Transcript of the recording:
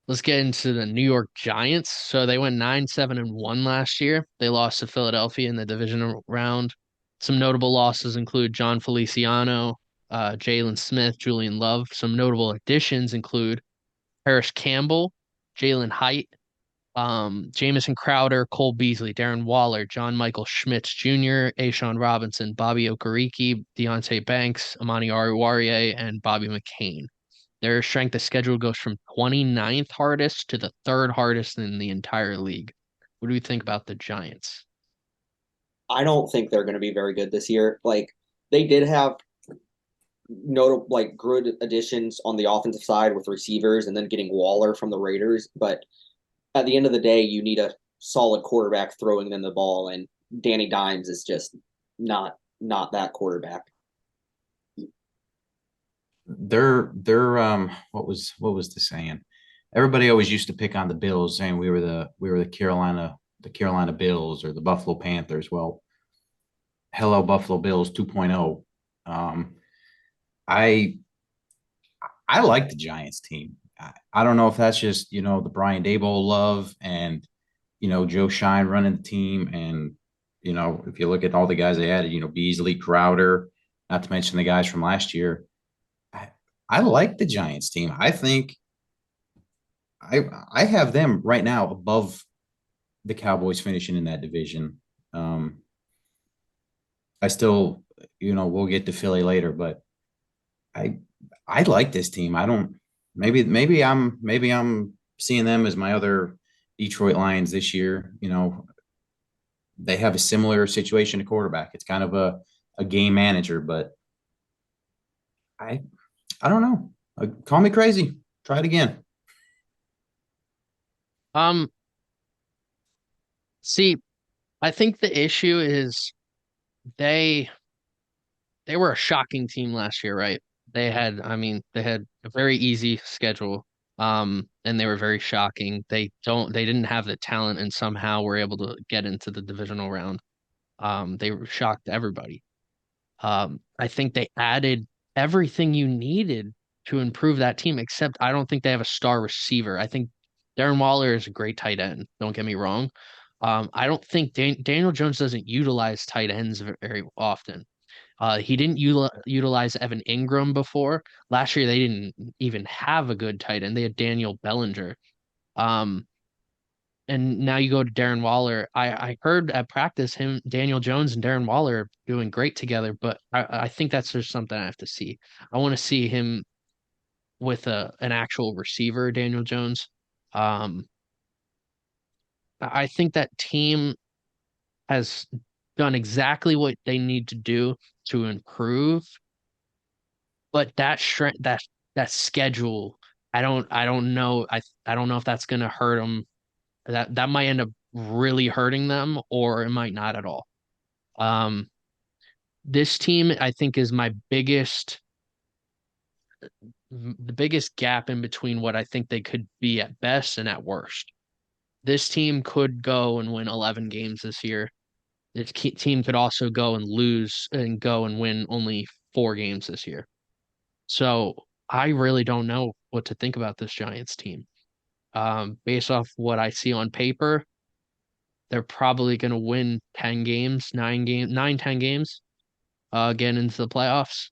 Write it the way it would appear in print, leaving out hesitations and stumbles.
Let's get into the New York Giants. So they went 9-7-1 last year. They lost to Philadelphia in the divisional round. Some notable losses include John Feliciano, Jalen Smith, Julian Love. Some notable additions include Harris Campbell, Jalen Height, Jamison Crowder, Cole Beasley, Darren Waller, John Michael Schmitz Jr., Ashawn Robinson, Bobby Okereke, Deontay Banks, Amani Oruwariye, and Bobby McCain. Their strength of schedule goes from 29th hardest to the third hardest in the entire league. What do you think about the Giants? I don't think they're going to be very good this year. Like they did have notable good additions on the offensive side with receivers and then getting Waller from the Raiders, but at the end of the day, you need a solid quarterback throwing them the ball, and Danny Dimes is just not that quarterback. They're what was the saying? Everybody always used to pick on the Bills, saying we were the Carolina Bills or the Buffalo Panthers. Well, hello Buffalo Bills 2.0. Um, I I like the Giants team. I don't know if that's just the Brian Daboll love and Joe Shine running the team, and if you look at all the guys they added, Beasley, Crowder, not to mention the guys from last year. I, I like the Giants team. I think I have them right now above the Cowboys finishing in that division. Um, I still, we'll get to Philly later, but I I like this team. I don't maybe I'm seeing them as my other Detroit Lions this year. They have a similar situation to quarterback. It's kind of a game manager, but I I don't know. Call me crazy. Try it again. Um, See, I think the issue is they they were a shocking team last year, right? They had a very easy schedule. And they were very shocking. They didn't have the talent and somehow were able to get into the divisional round. They were shocked everybody. I think they added everything you needed to improve that team, except I don't think they have a star receiver. I think Darren Waller is a great tight end. Don't get me wrong. I don't think Daniel Jones doesn't utilize tight ends very often. He didn't utilize Evan Ingram before. Last year, they didn't even have a good tight end. They had Daniel Bellinger. Um, and now you go to Darren Waller. I heard at practice him, Daniel Jones and Darren Waller are doing great together, but I think that's just something I have to see. I want to see him with an actual receiver, Daniel Jones. Um, I think that team has done exactly what they need to do to improve, but that strength that schedule, I don't know. I don't know if that's gonna hurt them. That might end up really hurting them, or it might not at all. Um, this team, I think, is the biggest gap in between what I think they could be at best and at worst. This team could go and win 11 games this year. This team could also go and lose and go and win only 4 games this year. So I really don't know what to think about this Giants team. Based off what I see on paper, they're probably going to win 10 games, 9, 10 games, get into the playoffs.